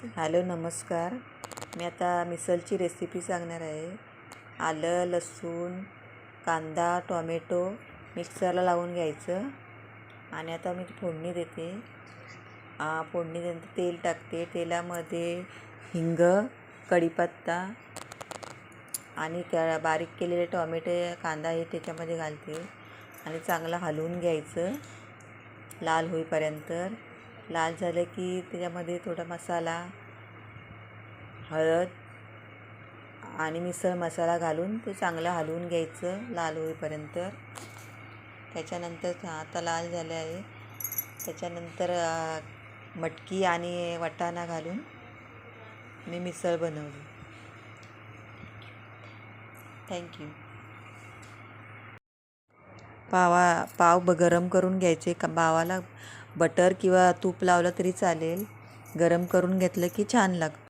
Hello नमस्कार. मी आता मिसळची recipe सांगणार आहे. आलं, लसूण, कांदा, टोमॅटो मिक्सरला लावून घ्यायचं आणि आता मी फोडणी देते. फोडणी देते, तेल टाकते. तेलामध्ये हिंग, कढीपत्ता आणि बारीक केलेले टोमॅटो, कांदा हे त्याच्यामध्ये घालते आणि चांगलं हलवून घ्यायचं लाल होईपर्यंत. लाल झालं की त्याच्यामध्ये थोडा मसाला, हळद आणि मिसळ मसाला घालून ते चांगलं हलवून घ्यायचं लाल होईपर्यंत. त्याच्यानंतर आता लाल झाले आहे. त्याच्यानंतर मटकी आणि वाटाणा घालून मी मिसळ बनवली. थँक्यू. पाव गरम करून घ्यायचे. पावाला बटर किंवा तूप लावलं तरी चालेल. गरम करून घेतलं की छान लागतं.